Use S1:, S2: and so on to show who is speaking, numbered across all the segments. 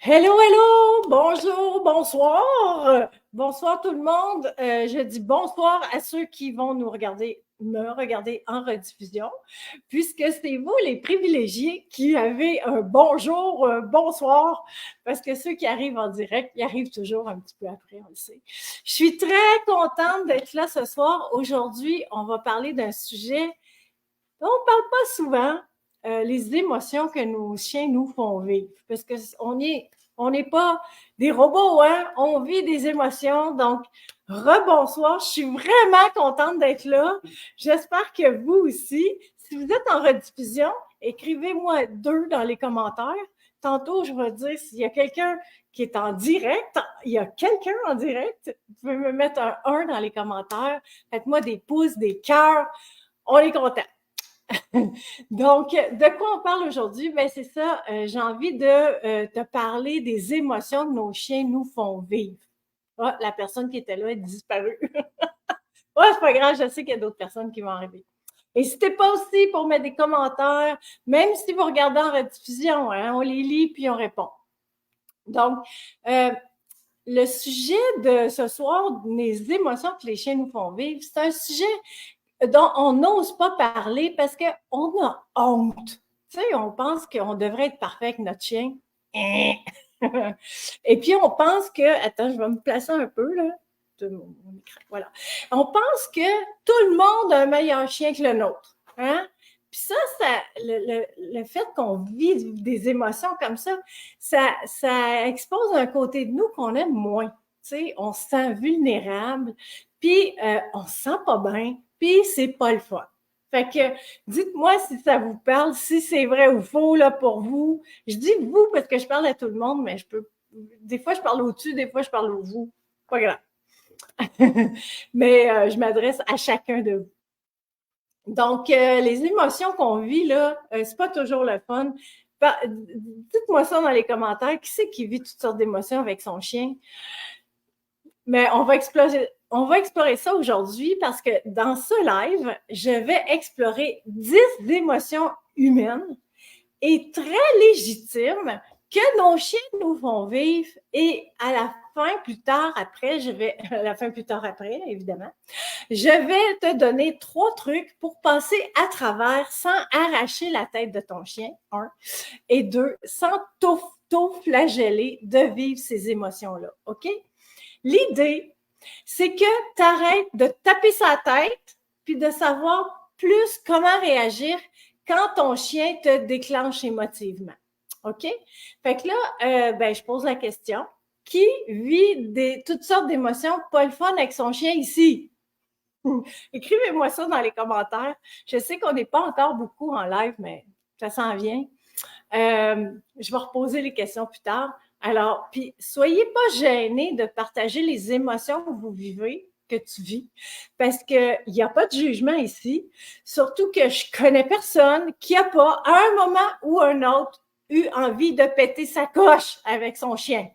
S1: Hello, hello, bonjour, bonsoir. Bonsoir tout le monde. Je dis bonsoir à ceux qui vont me regarder en rediffusion, puisque c'est vous les privilégiés qui avez un bonjour, bonsoir, parce que ceux qui arrivent en direct, ils arrivent toujours un petit peu après, on le sait. Je suis très contente d'être là ce soir. Aujourd'hui, on va parler d'un sujet dont on ne parle pas souvent, les émotions que nos chiens nous font vivre. Parce on n'est pas des robots, hein? On vit des émotions. Donc, rebonsoir. Je suis vraiment contente d'être là. J'espère que vous aussi. Si vous êtes en rediffusion, écrivez-moi 2 dans les commentaires. Tantôt, je vais dire s'il y a quelqu'un qui est en direct. Il y a quelqu'un en direct. Vous pouvez me mettre un 1 dans les commentaires. Faites-moi des pouces, des cœurs. On est content. Donc, de quoi on parle aujourd'hui? Ben, c'est ça, j'ai envie de te parler des émotions que nos chiens nous font vivre. Ah, la personne qui était là est disparue. Ouais, c'est pas grave, je sais qu'il y a d'autres personnes qui vont arriver. N'hésitez pas aussi pour mettre des commentaires, même si vous regardez en rediffusion, hein, on les lit puis on répond. Donc, le sujet de ce soir, les émotions que les chiens nous font vivre, c'est un sujet dont on n'ose pas parler parce qu'on a honte. Tu sais, on pense qu'on devrait être parfait avec notre chien. Et puis, on pense que, attends, je vais me placer un peu, là. Voilà. On pense que tout le monde a un meilleur chien que le nôtre. Hein? Puis le fait qu'on vit des émotions comme ça expose un côté de nous qu'on aime moins. Tu sais, on se sent vulnérable, puis on se sent pas bien, puis c'est pas le fun. Fait que dites-moi si ça vous parle, si c'est vrai ou faux là pour vous. Je dis vous parce que je parle à tout le monde, mais des fois je parle au-dessus, des fois je parle au vous. Pas grave. Mais je m'adresse à chacun de vous. Donc, les émotions qu'on vit, là, c'est pas toujours le fun. Dites-moi ça dans les commentaires. Qui c'est qui vit toutes sortes d'émotions avec son chien? Mais on va explorer ça aujourd'hui parce que dans ce live, je vais explorer 10 émotions humaines et très légitimes que nos chiens nous font vivre. Et à la fin, plus tard après, évidemment, je vais te donner 3 trucs pour passer à travers sans arracher la tête de ton chien, 1, et 2, sans t'auto-flageller de vivre ces émotions-là, OK? L'idée, c'est que tu arrêtes de taper sa tête puis de savoir plus comment réagir quand ton chien te déclenche émotivement. OK? Fait que là, je pose la question. Qui vit toutes sortes d'émotions pas le fun avec son chien ici? Écrivez-moi ça dans les commentaires. Je sais qu'on n'est pas encore beaucoup en live, mais ça s'en vient. Je vais reposer les questions plus tard. Alors, puis soyez pas gênés de partager les émotions que vous vivez, que tu vis, parce qu'il n'y a pas de jugement ici. Surtout que je connais personne qui n'a pas, à un moment ou un autre, eu envie de péter sa coche avec son chien.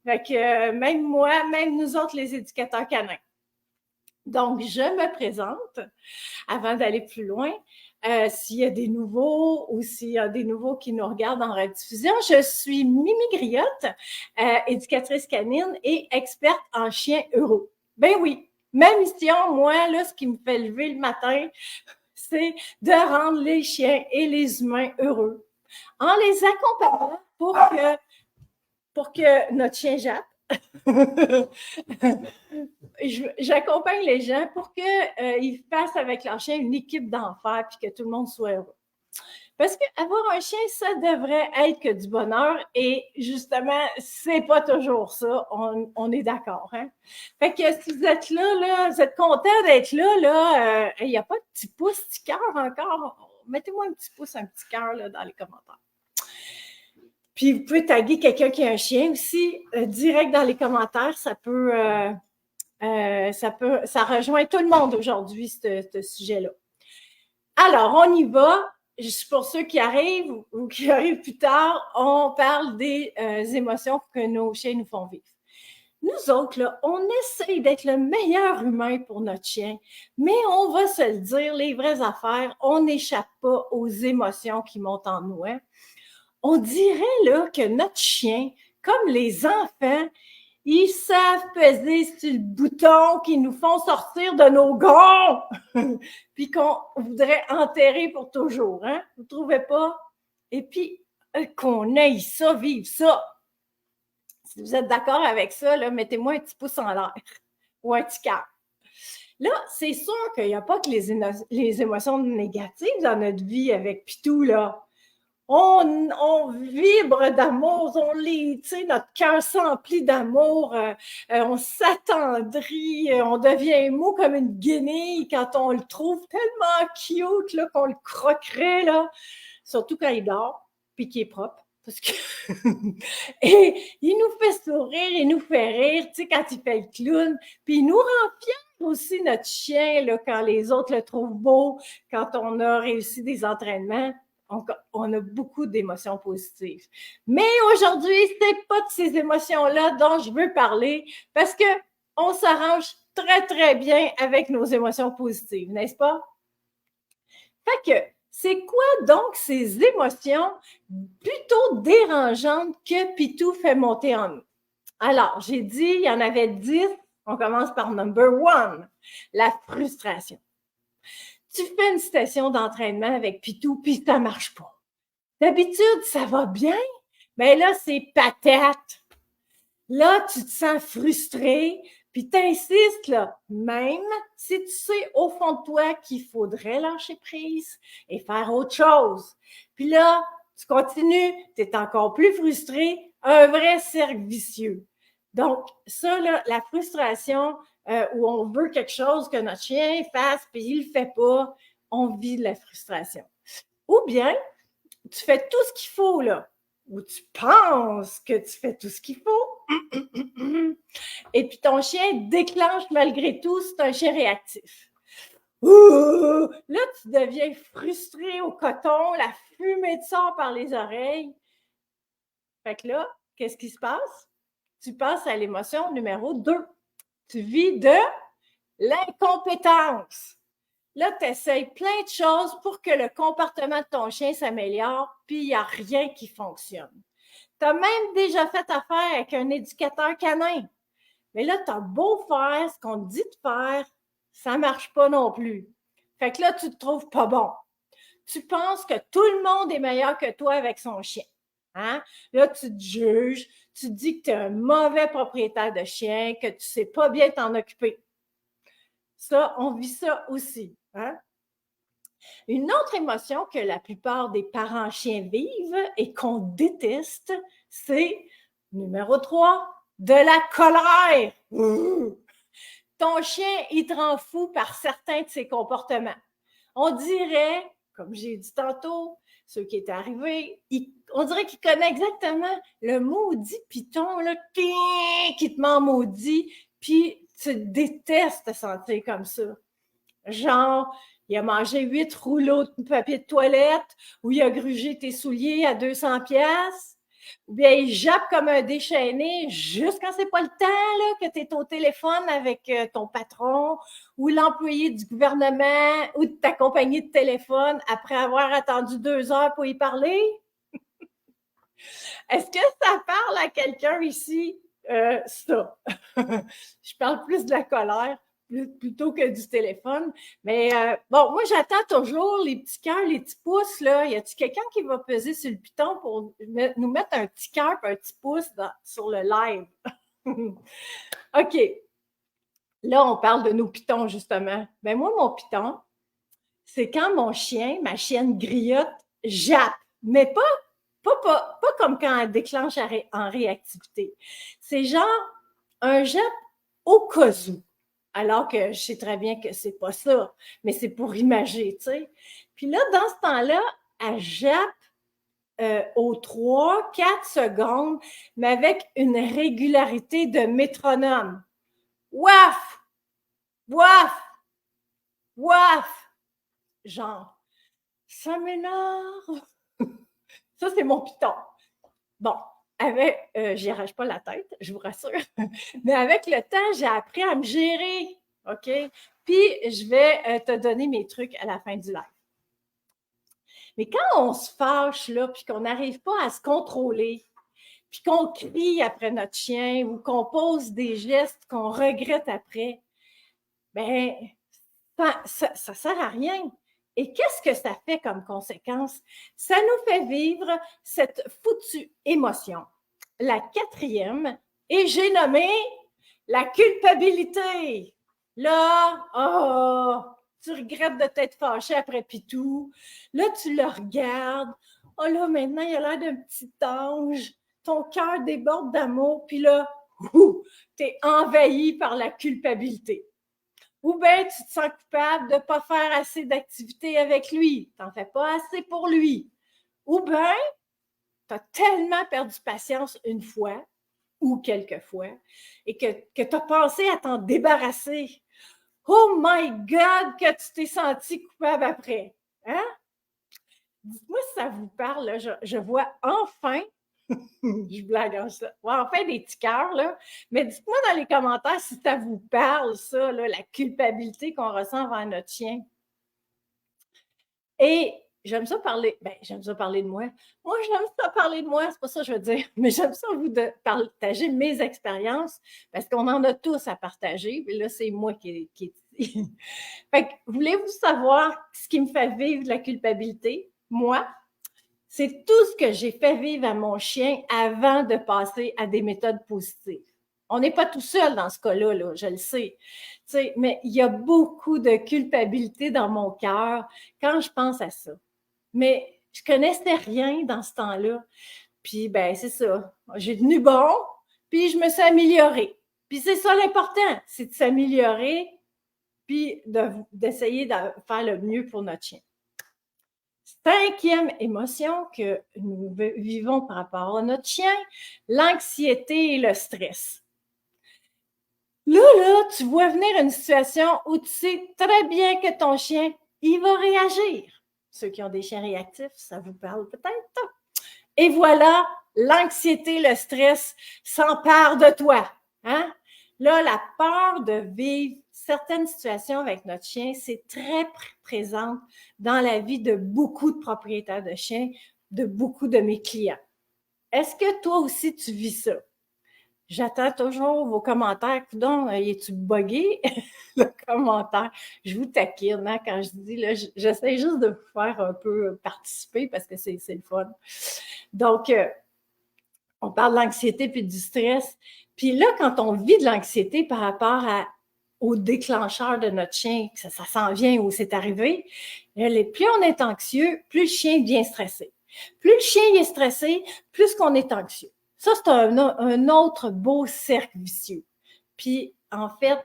S1: Fait que même moi, même nous autres, les éducateurs canins. Donc, je me présente avant d'aller plus loin. S'il y a des nouveaux ou s'il y a des nouveaux qui nous regardent en rediffusion, je suis Mimi Griotte, éducatrice canine et experte en chiens heureux. Ben oui, ma mission, moi, là, ce qui me fait lever le matin, c'est de rendre les chiens et les humains heureux en les accompagnant pour que notre chien jappe. J'accompagne les gens pour qu'ils fassent avec leur chien une équipe d'enfer puis que tout le monde soit heureux. Parce qu'avoir un chien, ça devrait être que du bonheur et justement, c'est pas toujours ça. On est d'accord, hein? Fait que si vous êtes là, vous êtes content d'être là, il n'y a pas de petit pouce, petit cœur encore. Mettez-moi un petit pouce, un petit cœur là, dans les commentaires. Puis vous pouvez taguer quelqu'un qui a un chien aussi, direct dans les commentaires, ça rejoint tout le monde aujourd'hui, ce sujet-là. Alors, on y va. Pour ceux qui arrivent ou qui arrivent plus tard, on parle des émotions que nos chiens nous font vivre. Nous autres, là, on essaye d'être le meilleur humain pour notre chien, mais on va se le dire, les vraies affaires, on n'échappe pas aux émotions qui montent en nous. Hein? On dirait là, que notre chien, comme les enfants, ils savent peser sur le bouton qui nous font sortir de nos gonds, puis qu'on voudrait enterrer pour toujours, hein? Vous ne trouvez pas? Et puis, qu'on aille ça, vivre ça. Si vous êtes d'accord avec ça, là, mettez-moi un petit pouce en l'air ou un petit cœur. Là, c'est sûr qu'il n'y a pas que les émotions négatives dans notre vie avec Pitou, là. On vibre d'amour, notre cœur s'emplit d'amour, on s'attendrit, on devient mou comme une guenille quand on le trouve tellement cute là, qu'on le croquerait, là. Surtout quand il dort, puis qu'il est propre. Parce que et il nous fait sourire, il nous fait rire, tu sais, quand il fait le clown, puis il nous rend fiers aussi, notre chien, là, quand les autres le trouvent beau, quand on a réussi des entraînements. On a beaucoup d'émotions positives. Mais aujourd'hui, c'est pas de ces émotions-là dont je veux parler parce que on s'arrange très, très bien avec nos émotions positives, n'est-ce pas? Fait que, c'est quoi donc ces émotions plutôt dérangeantes que Pitou fait monter en nous? Alors, j'ai dit, il y en avait 10. On commence par number 1, la frustration. Tu fais une session d'entraînement avec Pitou, puis ça marche pas. D'habitude, ça va bien, mais là, c'est patate. Là, tu te sens frustré, puis t'insistes, là, même si tu sais au fond de toi qu'il faudrait lâcher prise et faire autre chose. Puis là, tu continues, tu es encore plus frustré, un vrai cercle vicieux. Donc, ça, là, la frustration où on veut quelque chose que notre chien fasse, puis il le fait pas, on vit de la frustration. Ou bien, tu fais tout ce qu'il faut, là, ou tu penses que tu fais tout ce qu'il faut, et puis ton chien déclenche malgré tout, c'est un chien réactif. Là, tu deviens frustré au coton, la fumée te sort par les oreilles. Fait que là, qu'est-ce qui se passe? Tu passes à l'émotion numéro 2. Tu vis de l'incompétence. Là, tu essayes plein de choses pour que le comportement de ton chien s'améliore, puis il n'y a rien qui fonctionne. Tu as même déjà fait affaire avec un éducateur canin. Mais là, tu as beau faire ce qu'on te dit de faire, ça ne marche pas non plus. Fait que là, tu te trouves pas bon. Tu penses que tout le monde est meilleur que toi avec son chien. Hein? Là, tu te juges, tu te dis que tu es un mauvais propriétaire de chien, que tu ne sais pas bien t'en occuper. Ça, on vit ça aussi. Hein? Une autre émotion que la plupart des parents chiens vivent et qu'on déteste, c'est, numéro 3, de la colère. Ton chien, il te rend fou par certains de ses comportements. On dirait, comme j'ai dit tantôt, ceux qui étaient arrivés, on dirait qu'il connaît exactement le maudit piton là, qui te ment maudit, puis tu détestes te sentir comme ça. Genre, il a mangé 8 rouleaux de papier de toilette, ou il a grugé tes souliers à 200 pièces, ou bien il jappe comme un déchaîné juste quand c'est pas le temps là, que tu es au téléphone avec ton patron ou l'employé du gouvernement ou de ta compagnie de téléphone après avoir attendu 2 heures pour y parler. Est-ce que ça parle à quelqu'un ici? Ça. Je parle plus de la colère plutôt que du téléphone. Mais bon, moi, j'attends toujours les petits cœurs, les petits pouces. Là. Y a-t-il quelqu'un qui va peser sur le piton pour nous mettre un petit cœur et un petit pouce sur le live? OK. Là, on parle de nos pitons, justement. Mais moi, mon piton, c'est quand mon chien, ma chienne griotte, jappe. Mais pas comme quand elle déclenche en réactivité. C'est genre un jappe au cas où. Alors que je sais très bien que c'est pas ça, mais c'est pour imager, tu sais. Puis là, dans ce temps-là, elle jappe aux 3-4 secondes, mais avec une régularité de métronome. Waf! Waf! Waf! Genre, ça m'énerve. Ça, c'est mon piton. Bon, j'y arrache pas la tête, je vous rassure. Mais avec le temps, j'ai appris à me gérer, OK? Puis, je vais te donner mes trucs à la fin du live. Mais quand on se fâche, là, puis qu'on n'arrive pas à se contrôler, puis qu'on crie après notre chien ou qu'on pose des gestes qu'on regrette après, bien, ça ne sert à rien. Et qu'est-ce que ça fait comme conséquence? Ça nous fait vivre cette foutue émotion. La quatrième, et j'ai nommé la culpabilité. Là, oh, tu regrettes de t'être fâché après Pitou. Là, tu le regardes. Oh là, maintenant, il a l'air d'un petit ange. Ton cœur déborde d'amour. Puis là, tu es envahi par la culpabilité. Ou bien tu te sens coupable de ne pas faire assez d'activités avec lui. Tu n'en fais pas assez pour lui. Ou bien tu as tellement perdu patience une fois ou quelques fois et que tu as pensé à t'en débarrasser. Oh my God, que tu t'es senti coupable après. Hein? Dites-moi si ça vous parle. Là, je vois enfin je blague en ça. Ouais, enfin, des petits cœurs, là. Mais dites-moi dans les commentaires si ça vous parle, ça, là, la culpabilité qu'on ressent envers notre chien. Et j'aime ça parler, j'aime ça parler de moi. Moi, j'aime ça parler de moi, c'est pas ça que je veux dire, mais j'aime ça vous de partager mes expériences parce qu'on en a tous à partager. Et là, c'est moi qui est ici. Fait que, voulez-vous savoir ce qui me fait vivre la culpabilité? Moi, c'est tout ce que j'ai fait vivre à mon chien avant de passer à des méthodes positives. On n'est pas tout seul dans ce cas-là, là, je le sais. Mais il y a beaucoup de culpabilité dans mon cœur quand je pense à ça. Mais je connaissais rien dans ce temps-là. Puis, c'est ça. J'ai tenu bon, puis je me suis améliorée. Puis c'est ça l'important, c'est de s'améliorer, puis d'essayer de faire le mieux pour notre chien. Cinquième émotion que nous vivons par rapport à notre chien, l'anxiété et le stress. Là, tu vois venir une situation où tu sais très bien que ton chien, il va réagir. Ceux qui ont des chiens réactifs, ça vous parle peut-être. Et voilà, l'anxiété, le stress s'emparent de toi. Hein? Là, la peur de vivre certaines situations avec notre chien, c'est très présente dans la vie de beaucoup de propriétaires de chiens, de beaucoup de mes clients. Est-ce que toi aussi, tu vis ça? J'attends toujours vos commentaires. Coudon, es-tu buggé? Le commentaire. Je vous taquine hein, quand je dis, là, j'essaie juste de vous faire un peu participer parce que c'est le fun. Donc, on parle de l'anxiété puis du stress. Puis là, quand on vit de l'anxiété par rapport au déclencheur de notre chien, que ça s'en vient ou c'est arrivé, plus on est anxieux, plus le chien devient stressé. Plus le chien est stressé, plus qu'on est anxieux. Ça, c'est un autre beau cercle vicieux. Puis, en fait,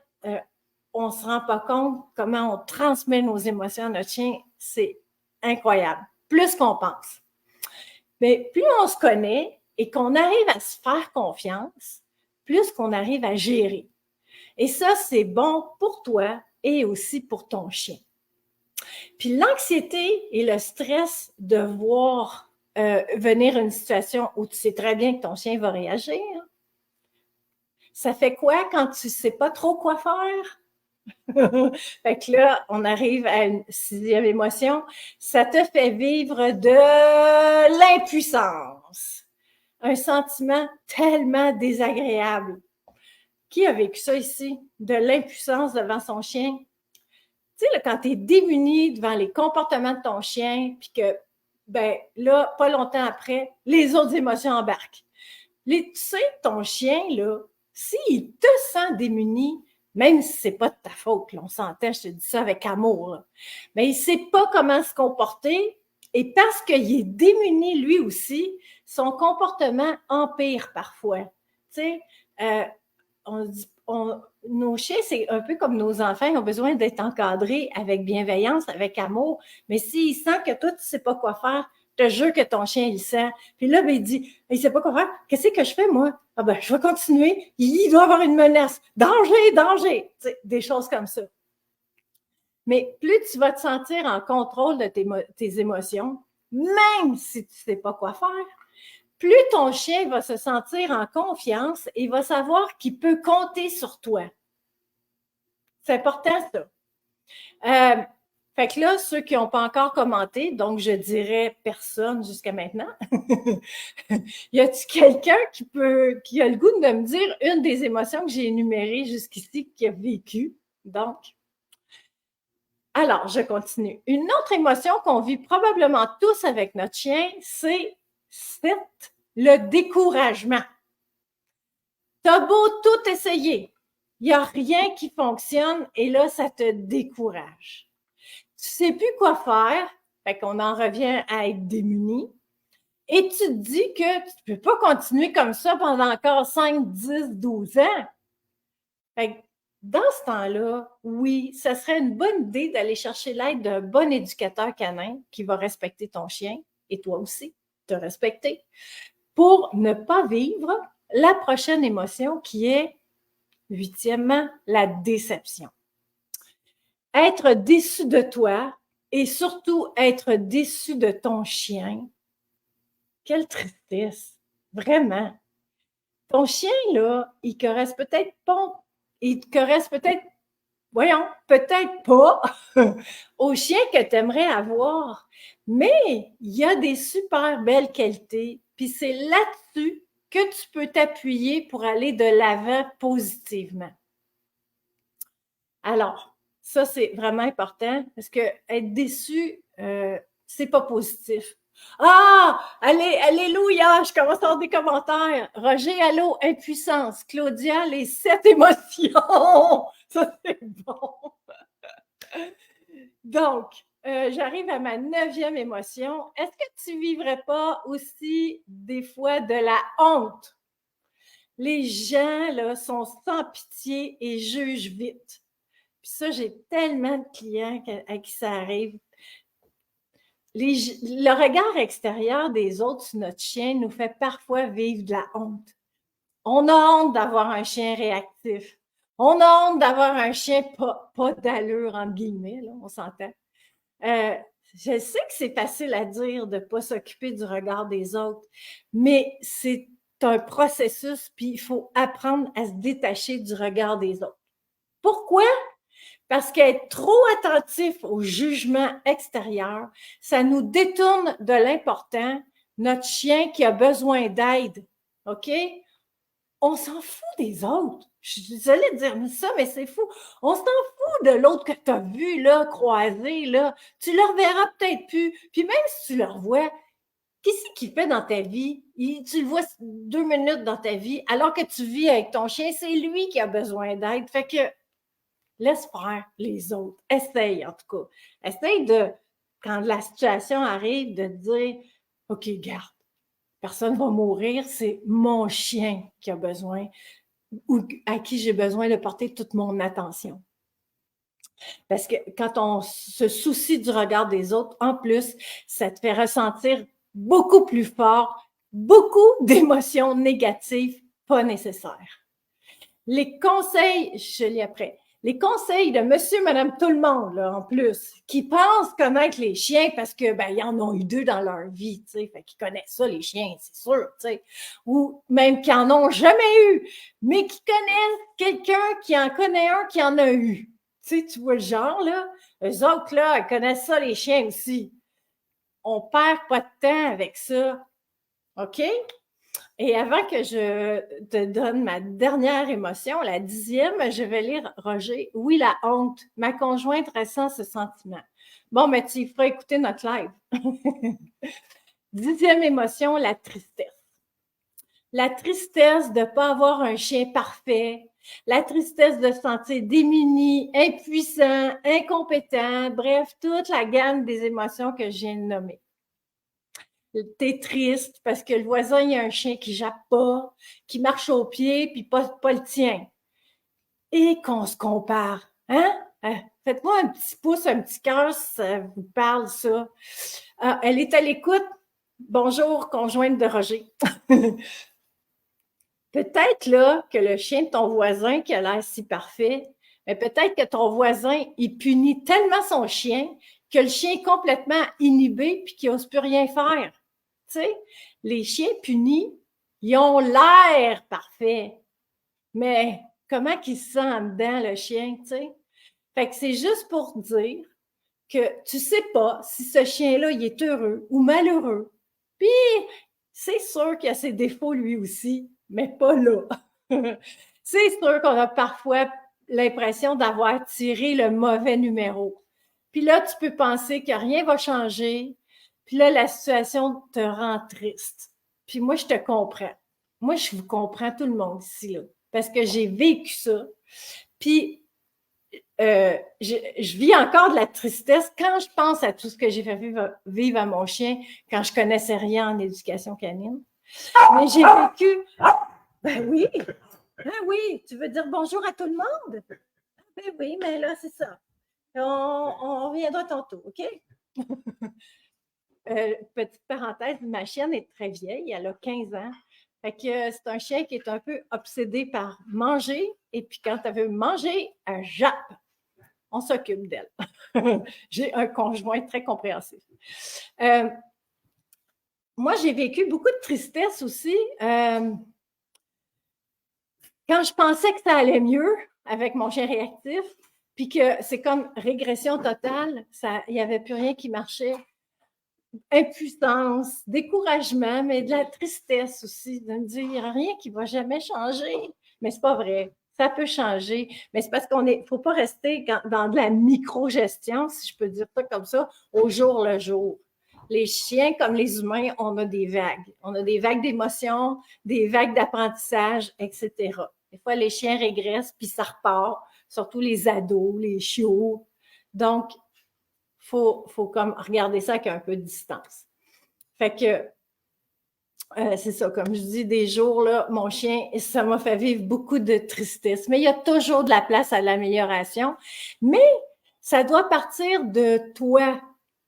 S1: on ne se rend pas compte comment on transmet nos émotions à notre chien. C'est incroyable. Plus qu'on pense. Mais plus on se connaît et qu'on arrive à se faire confiance, plus qu'on arrive à gérer. Et ça, c'est bon pour toi et aussi pour ton chien. Puis l'anxiété et le stress de voir venir une situation où tu sais très bien que ton chien va réagir. Ça fait quoi quand tu ne sais pas trop quoi faire? Fait que là, on arrive à une sixième émotion. Ça te fait vivre de l'impuissance. Un sentiment tellement désagréable. Qui a vécu ça ici? De l'impuissance devant son chien? Tu sais, là, quand tu es démuni devant les comportements de ton chien, puis que, là, pas longtemps après, les autres émotions embarquent. Tu sais, ton chien, là, s'il te sent démuni, même si c'est pas de ta faute, là, on s'entend, je te dis ça avec amour, là, mais il ne sait pas comment se comporter, et parce qu'il est démuni lui aussi, son comportement empire parfois. Tu sais, nos chiens, c'est un peu comme nos enfants, ils ont besoin d'être encadrés avec bienveillance, avec amour, mais s'il sent que toi, tu ne sais pas quoi faire, je te jure que ton chien, il sent. Puis là, il dit, il ne sait pas quoi faire. Qu'est-ce que je fais, moi? Je vais continuer. Il doit avoir une menace. Danger, danger. Tu sais, des choses comme ça. Mais plus tu vas te sentir en contrôle de tes émotions, même si tu ne sais pas quoi faire, plus ton chien va se sentir en confiance et va savoir qu'il peut compter sur toi. C'est important, ça. Fait que là, ceux qui n'ont pas encore commenté, donc je dirais personne jusqu'à maintenant, y a-t-il quelqu'un qui a le goût de me dire une des émotions que j'ai énumérées jusqu'ici, qui a vécu? Donc, alors, je continue. Une autre émotion qu'on vit probablement tous avec notre chien, c'est le découragement. T'as beau tout essayer, il n'y a rien qui fonctionne et là, ça te décourage. Tu ne sais plus quoi faire, fait qu'on en revient à être démuni. Et tu te dis que tu ne peux pas continuer comme ça pendant encore 5, 10, 12 ans. Fait que dans ce temps-là, oui, ça serait une bonne idée d'aller chercher l'aide d'un bon éducateur canin qui va respecter ton chien et toi aussi, te respecter, pour ne pas vivre la prochaine émotion qui est, huitièmement, la déception. Être déçu de toi et surtout être déçu de ton chien, quelle tristesse, vraiment. Ton chien, là, il caresse peut-être pas, voyons, peut-être pas au chien que tu aimerais avoir, mais il y a des super belles qualités, puis c'est là-dessus que tu peux t'appuyer pour aller de l'avant positivement. Alors, ça, c'est vraiment important parce que être déçu, c'est pas positif. Ah! Allez, alléluia! Je commence à avoir des commentaires. Roger, allô, impuissance. Claudia, les 7 émotions. Ça, c'est bon. Donc, j'arrive à ma 9e émotion. Est-ce que tu vivrais pas aussi des fois de la honte? Les gens, là, sont sans pitié et jugent vite. Puis ça, j'ai tellement de clients à qui ça arrive. Le regard extérieur des autres sur notre chien nous fait parfois vivre de la honte. On a honte d'avoir un chien réactif. On a honte d'avoir un chien pas d'allure, entre guillemets, là, on s'entend. Je sais que c'est facile à dire de ne pas s'occuper du regard des autres, mais c'est un processus, puis il faut apprendre à se détacher du regard des autres. Pourquoi? Parce qu'être trop attentif au jugement extérieur, ça nous détourne de l'important, notre chien qui a besoin d'aide. OK? On s'en fout des autres. Je suis désolée de dire ça, mais c'est fou. On s'en fout de l'autre que tu as vu, là, croisé, là. Tu le reverras peut-être plus. Puis même si tu le revois, qu'est-ce qu'il fait dans ta vie? Tu le vois 2 minutes dans ta vie, alors que tu vis avec ton chien, c'est lui qui a besoin d'aide. Fait que laisse faire les autres. Essaye, en tout cas. Essaye de, quand la situation arrive, de te dire, OK, garde, personne ne va mourir, c'est mon chien qui a besoin ou à qui j'ai besoin de porter toute mon attention. Parce que quand on se soucie du regard des autres, en plus, ça te fait ressentir beaucoup plus fort, beaucoup d'émotions négatives pas nécessaires. Les conseils, je lis après, les conseils de monsieur, madame, tout le monde, là, en plus, qui pensent connaître les chiens parce que, ben, ils en ont eu 2 dans leur vie, tu sais, fait qu'ils connaissent ça, les chiens, c'est sûr, tu sais, ou même qu'ils en ont jamais eu, mais qui connaissent quelqu'un qui en connaît un qui en a eu. Tu sais, tu vois le genre, là? Eux autres, là, ils connaissent ça, les chiens aussi. On perd pas de temps avec ça. OK? Et avant que je te donne ma dernière émotion, la 10e, je vais lire Roger. Oui, la honte. Ma conjointe ressent ce sentiment. Bon, mais tu feras écouter notre live. 10e émotion, la tristesse. La tristesse de ne pas avoir un chien parfait. La tristesse de se sentir démuni, impuissant, incompétent. Bref, toute la gamme des émotions que je viens de nommer. T'es triste parce que le voisin, il y a un chien qui jappe pas, qui marche au pied, puis pas le tien. Et qu'on se compare. Hein? Faites-moi un petit pouce, un petit cœur si ça vous parle, ça. Elle est à l'écoute. Bonjour, conjointe de Roger. Peut-être là que le chien de ton voisin qui a l'air si parfait, mais peut-être que ton voisin, il punit tellement son chien que le chien est complètement inhibé puis qu'il n'ose plus rien faire. Tu sais, les chiens punis, ils ont l'air parfaits, mais comment qu'il se sent en dedans, le chien, tu sais? Fait que c'est juste pour dire que tu ne sais pas si ce chien-là, il est heureux ou malheureux. Puis, c'est sûr qu'il a ses défauts lui aussi, mais pas là. C'est sûr qu'on a parfois l'impression d'avoir tiré le mauvais numéro. Puis là, tu peux penser que rien va changer. Puis là, la situation te rend triste. Puis moi, je te comprends. Moi, je vous comprends tout le monde ici, là, parce que j'ai vécu ça. Puis, je vis encore de la tristesse quand je pense à tout ce que j'ai fait vivre à mon chien quand je connaissais rien en éducation canine. Mais j'ai vécu... Ben oui, tu veux dire bonjour à tout le monde? Ben oui, mais là, c'est ça. On reviendra tantôt, OK? Petite parenthèse, ma chienne est très vieille, elle a 15 ans. Fait que c'est un chien qui est un peu obsédé par manger, et puis quand elle veut manger, elle jappe. On s'occupe d'elle. J'ai un conjoint très compréhensif. Moi, j'ai vécu beaucoup de tristesse aussi. Quand je pensais que ça allait mieux avec mon chien réactif, puis que c'est comme régression totale, il n'y avait plus rien qui marchait. Impuissance, découragement, mais de la tristesse aussi, de me dire, il n'y a rien qui ne va jamais changer. Mais ce n'est pas vrai. Ça peut changer, mais c'est parce qu'on ne faut pas rester dans de la micro-gestion, si je peux dire ça comme ça, au jour le jour. Les chiens, comme les humains, on a des vagues. On a des vagues d'émotions, des vagues d'apprentissage, etc. Des fois, les chiens régressent, puis ça repart, surtout les ados, les chiots. Donc, faut comme regarder ça avec un peu de distance. Fait que, c'est ça, comme je dis, des jours, là, mon chien, ça m'a fait vivre beaucoup de tristesse. Mais il y a toujours de la place à l'amélioration. Mais ça doit partir de toi,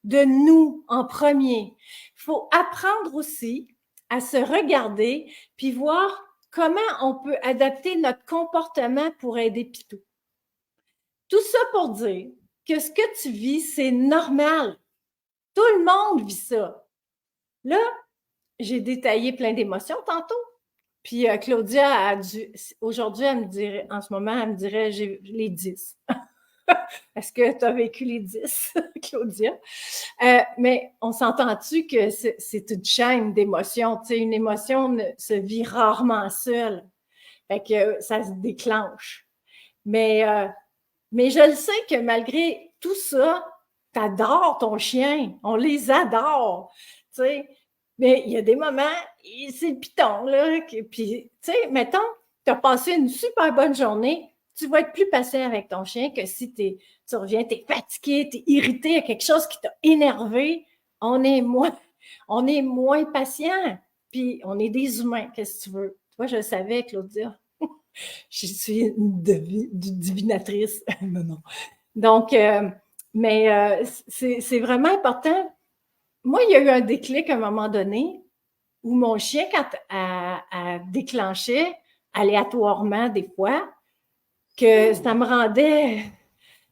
S1: de nous en premier. Il faut apprendre aussi à se regarder puis voir comment on peut adapter notre comportement pour aider Pitou. Tout ça pour dire que ce que tu vis, c'est normal. Tout le monde vit ça. Là, j'ai détaillé plein d'émotions tantôt. Puis Claudia aujourd'hui, elle me dirait, en ce moment, elle me dirait, j'ai les 10. Est-ce que tu as vécu les 10, Claudia? Mais on s'entend-tu que c'est une chaîne d'émotions? Tu sais, une émotion se vit rarement seule. Fait que ça se déclenche. Mais je le sais que malgré tout ça, t'adores ton chien. On les adore. Tu sais, mais il y a des moments, c'est le piton, là. Puis, tu sais, mettons, tu as passé une super bonne journée, tu vas être plus patient avec ton chien que si tu reviens, tu es fatigué, tu es irrité, il y a quelque chose qui t'a énervé. On est moins patient. Puis, on est des humains, qu'est-ce que tu veux? Toi, je le savais, Claudia. Je suis une divinatrice. Non. Donc, mais c'est vraiment important. Moi, il y a eu un déclic à un moment donné où mon chien, quand elle déclenchait aléatoirement des fois, que ça me rendait,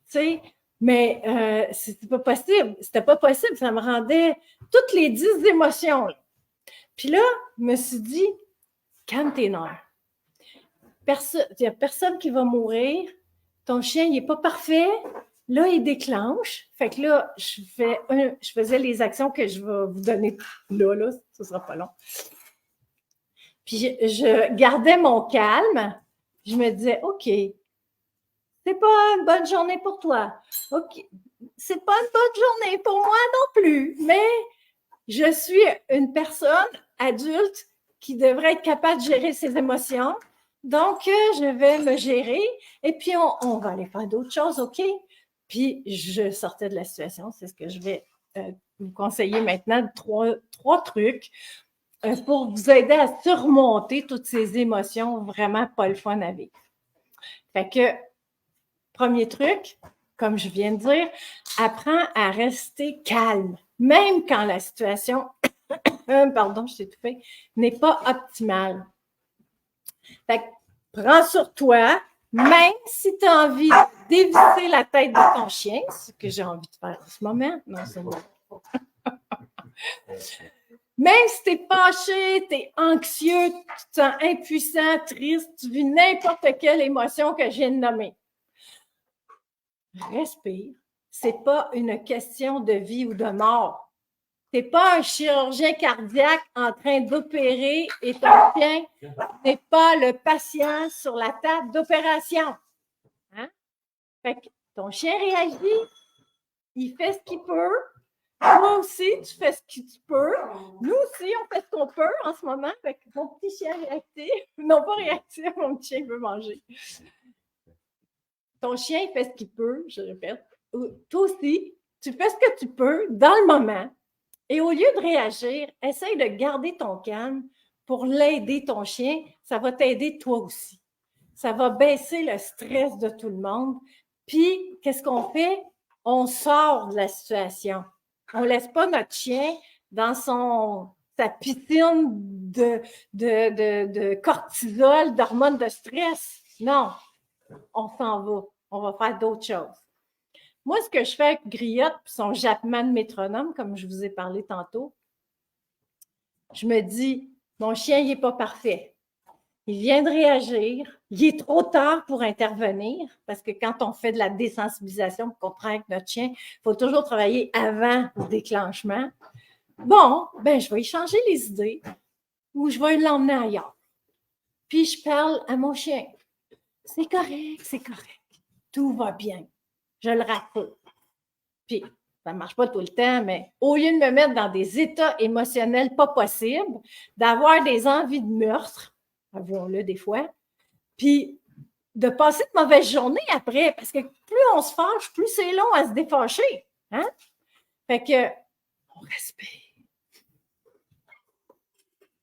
S1: tu sais, mais c'était pas possible. C'était pas possible. Ça me rendait toutes les 10 émotions. Là. Puis là, je me suis dit, calme tes nerfs. Il n'y a personne qui va mourir. Ton chien, il n'est pas parfait. Là, il déclenche. Fait que là, je faisais les actions que je vais vous donner là, ça ne sera pas long. Puis je gardais mon calme. Je me disais, OK, c'est pas une bonne journée pour toi. OK, c'est pas une bonne journée pour moi non plus. Mais je suis une personne adulte qui devrait être capable de gérer ses émotions. Donc, je vais me gérer et puis on va aller faire d'autres choses, OK? Puis, je sortais de la situation. C'est ce que je vais vous conseiller maintenant, trois trucs pour vous aider à surmonter toutes ces émotions vraiment pas le fun à vivre. Fait que, premier truc, comme je viens de dire, apprends à rester calme, même quand la situation, pardon, je t'ai étouffée, n'est pas optimale. Fait que, prends sur toi, même si tu as envie de dévisser la tête de ton chien, ce que j'ai envie de faire en ce moment. Non, c'est bon. Même si tu es fâché, tu es anxieux, tu te sens impuissant, triste, tu vis n'importe quelle émotion que je viens de nommer. Respire, c'est pas une question de vie ou de mort. Tu n'es pas un chirurgien cardiaque en train d'opérer et ton chien n'est pas le patient sur la table d'opération. Hein? Fait que ton chien réagit, il fait ce qu'il peut. Toi aussi, tu fais ce que tu peux. Nous aussi, on fait ce qu'on peut en ce moment. Fait que mon petit chien réactif, non pas réactif, mon petit chien veut manger. Ton chien, il fait ce qu'il peut, je répète. Toi aussi, tu fais ce que tu peux dans le moment. Et au lieu de réagir, essaye de garder ton calme pour l'aider, ton chien. Ça va t'aider toi aussi. Ça va baisser le stress de tout le monde. Puis, qu'est-ce qu'on fait? On sort de la situation. On ne laisse pas notre chien dans sa piscine de cortisol, d'hormones de stress. Non, on s'en va. On va faire d'autres choses. Moi, ce que je fais avec Griotte, son jappement de métronome, comme je vous ai parlé tantôt, je me dis, mon chien, il n'est pas parfait. Il vient de réagir. Il est trop tard pour intervenir parce que quand on fait de la désensibilisation pour comprendre avec notre chien, il faut toujours travailler avant le déclenchement. Bon, ben je vais y changer les idées ou je vais l'emmener ailleurs. Puis je parle à mon chien. C'est correct, c'est correct. Tout va bien. Je le rassure. Puis, ça ne marche pas tout le temps, mais au lieu de me mettre dans des états émotionnels pas possibles, d'avoir des envies de meurtre, avouons-le des fois, puis de passer de mauvaises journées après, parce que plus on se fâche, plus c'est long à se défâcher. Hein? Fait que, on respire.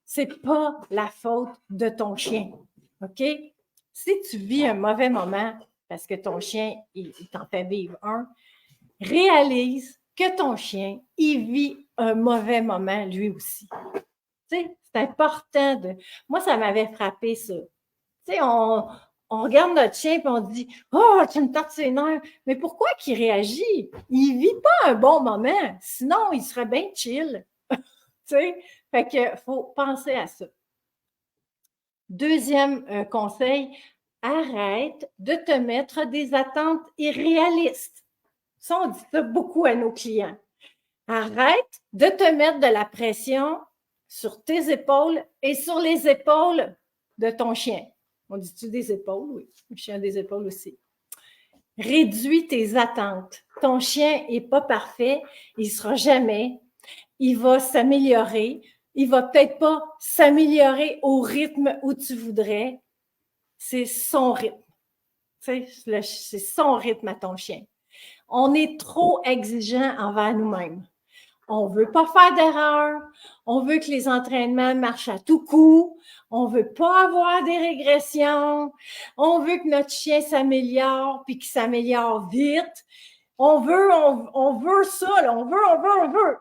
S1: C'est pas la faute de ton chien, OK? Si tu vis un mauvais moment, parce que ton chien, il t'en fait vivre un, réalise que ton chien, il vit un mauvais moment lui aussi. Tu sais, c'est important de... Moi, ça m'avait frappé, ça. Tu sais, on regarde notre chien et on dit « Oh, tu me tords ses nerfs! » Mais pourquoi qu'il réagit? Il ne vit pas un bon moment. Sinon, il serait bien chill. Tu sais, fait qu'il faut penser à ça. Deuxième conseil, arrête de te mettre des attentes irréalistes. Ça, on dit ça beaucoup à nos clients. Arrête de te mettre de la pression sur tes épaules et sur les épaules de ton chien. On dit-tu des épaules? Oui, le chien a des épaules aussi. Réduis tes attentes. Ton chien n'est pas parfait, il ne sera jamais. Il va s'améliorer. Il ne va peut-être pas s'améliorer au rythme où tu voudrais. C'est son rythme. C'est son rythme à ton chien. On est trop exigeant envers nous-mêmes. On ne veut pas faire d'erreurs. On veut que les entraînements marchent à tout coup. On ne veut pas avoir des régressions. On veut que notre chien s'améliore puis qu'il s'améliore vite. On veut ça. Là. On veut.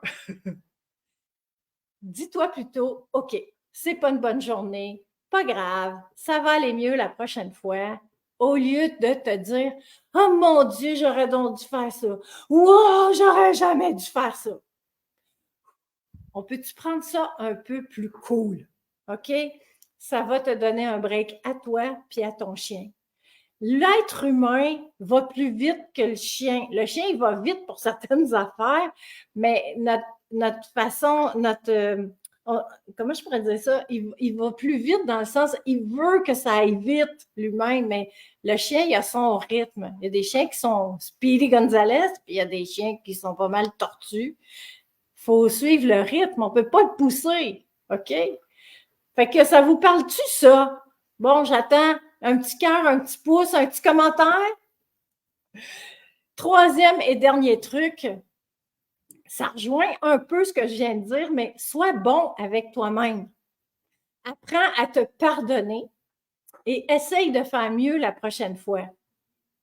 S1: Dis-toi plutôt, OK, c'est pas une bonne journée. Pas grave. Ça va aller mieux la prochaine fois. Au lieu de te dire « Oh mon Dieu, j'aurais donc dû faire ça. » ou « Oh, j'aurais jamais dû faire ça. » On peut-tu prendre ça un peu plus cool? OK? Ça va te donner un break à toi puis à ton chien. L'être humain va plus vite que le chien. Le chien, il va vite pour certaines affaires, mais notre façon, comment je pourrais dire ça? Il va plus vite dans le sens, il veut que ça aille vite, l'humain, mais le chien, il a son rythme. Il y a des chiens qui sont Speedy Gonzales, puis il y a des chiens qui sont pas mal tortus. Il faut suivre le rythme, on ne peut pas le pousser, OK? Fait que ça vous parle-tu, ça? Bon, j'attends un petit cœur, un petit pouce, un petit commentaire. Troisième et dernier truc, ça rejoint un peu ce que je viens de dire, mais sois bon avec toi-même. Apprends à te pardonner et essaye de faire mieux la prochaine fois.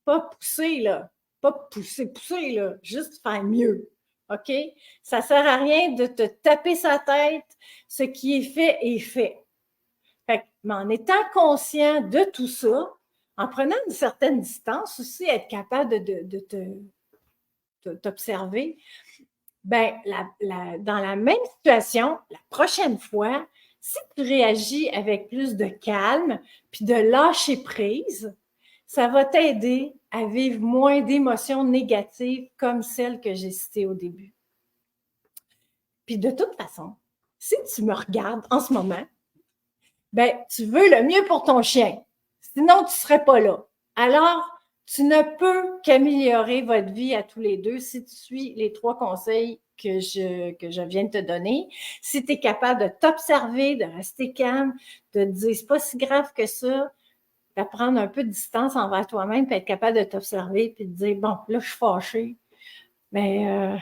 S1: Pas pousser, là. Pas pousser, là. Juste faire mieux. OK? Ça ne sert à rien de te taper sa tête. Ce qui est fait est fait. Mais en étant conscient de tout ça, en prenant une certaine distance aussi, être capable de t'observer, ben, dans la même situation, la prochaine fois, si tu réagis avec plus de calme puis de lâcher prise, ça va t'aider à vivre moins d'émotions négatives comme celles que j'ai citées au début. Puis de toute façon, si tu me regardes en ce moment, ben, tu veux le mieux pour ton chien. Sinon, tu ne serais pas là. Alors, tu ne peux qu'améliorer votre vie à tous les deux si tu suis les 3 conseils que je viens de te donner. Si tu es capable de t'observer, de rester calme, de te dire c'est pas si grave que ça, de prendre un peu de distance envers toi-même, puis être capable de t'observer, puis de dire bon, là, je suis fâchée, mais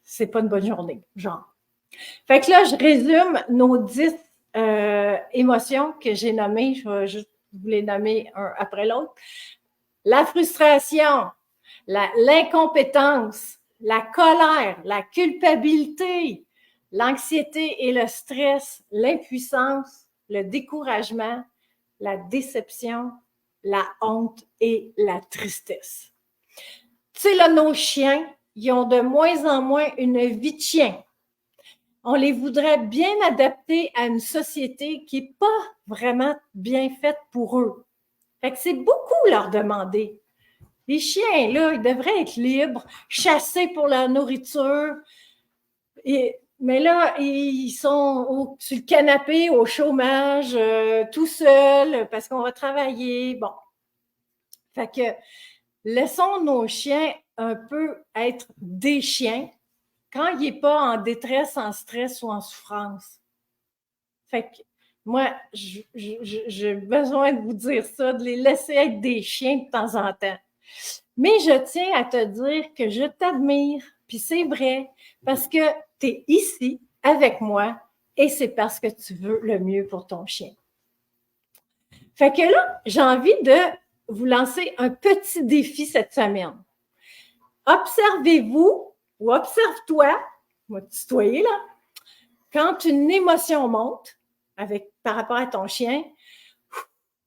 S1: c'est pas une bonne journée, genre. Fait que là, je résume nos 10 émotions que j'ai nommées. Je vais juste vous les nommer un après l'autre. La frustration, l'incompétence, la colère, la culpabilité, l'anxiété et le stress, l'impuissance, le découragement, la déception, la honte et la tristesse. Tu sais, là, nos chiens, ils ont de moins en moins une vie de chien. On les voudrait bien adapter à une société qui n'est pas vraiment bien faite pour eux. Fait que c'est beaucoup leur demander. Les chiens, là, ils devraient être libres, chassés pour leur nourriture. Mais là, ils sont sur le canapé, au chômage, tout seuls, parce qu'on va travailler. Bon. Fait que laissons nos chiens un peu être des chiens quand il n'est pas en détresse, en stress ou en souffrance. Fait que moi, j'ai besoin de vous dire ça, de les laisser être des chiens de temps en temps. Mais je tiens à te dire que je t'admire, puis c'est vrai, parce que tu es ici avec moi et c'est parce que tu veux le mieux pour ton chien. Fait que là, j'ai envie de vous lancer un petit défi cette semaine. Observez-vous ou observe-toi, moi tutoyer là, quand une émotion monte par rapport à ton chien,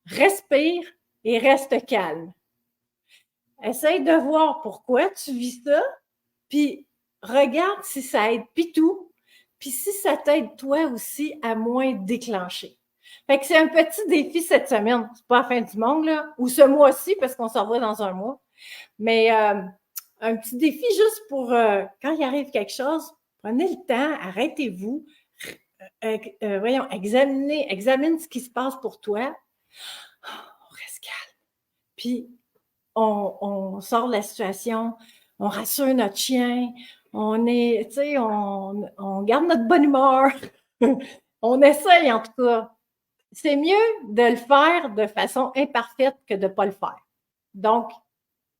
S1: respire et reste calme. Essaye de voir pourquoi tu vis ça, puis regarde si ça aide Pitou, puis si ça t'aide toi aussi à moins déclencher. Fait que c'est un petit défi cette semaine. C'est pas la fin du monde, là, ou ce mois-ci, parce qu'on s'en va dans un mois. Mais un petit défi juste pour quand il arrive quelque chose, prenez le temps, arrêtez-vous, voyons, examine ce qui se passe pour toi. On reste calme. Puis, on sort de la situation, on rassure notre chien, on est, tu sais, on garde notre bonne humeur. On essaye, en tout cas. C'est mieux de le faire de façon imparfaite que de ne pas le faire. Donc,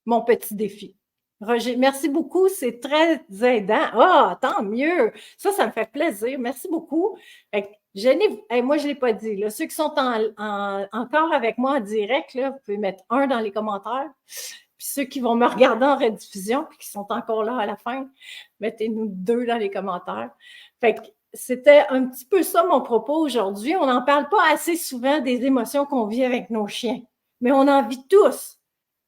S1: mon petit défi. Roger, merci beaucoup, c'est très aidant. Ah, tant mieux. Ça me fait plaisir. Merci beaucoup. Moi, je ne l'ai pas dit. Là. Ceux qui sont encore avec moi en direct, là, vous pouvez mettre 1 dans les commentaires. Puis ceux qui vont me regarder en rediffusion puis qui sont encore là à la fin, mettez-nous 2 dans les commentaires. Fait que c'était un petit peu ça mon propos aujourd'hui. On n'en parle pas assez souvent des émotions qu'on vit avec nos chiens, mais on en vit tous.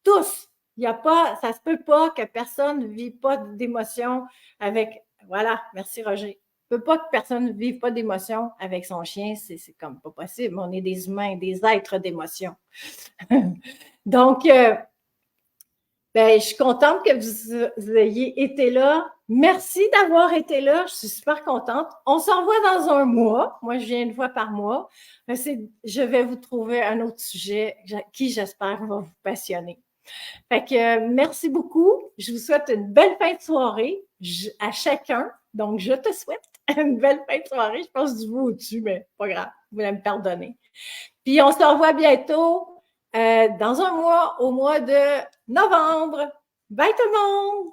S1: Tous. Il y a pas, ça se peut pas que personne ne vive pas d'émotions avec. Voilà, merci Roger. Il ne peut pas que personne ne vive pas d'émotions avec son chien, c'est comme pas possible. On est des humains, des êtres d'émotions. Donc, je suis contente que vous ayez été là. Merci d'avoir été là. Je suis super contente. On se revoit dans un mois. Moi, je viens une fois par mois. Je vais vous trouver un autre sujet qui, j'espère, va vous passionner. Fait que merci beaucoup. Je vous souhaite une belle fin de soirée à chacun. Donc, je te souhaite une belle fin de soirée. Je pense du vous au-dessus, mais pas grave. Vous allez me pardonner. Puis, on se revoit bientôt dans un mois, au mois de novembre. Bye tout le monde!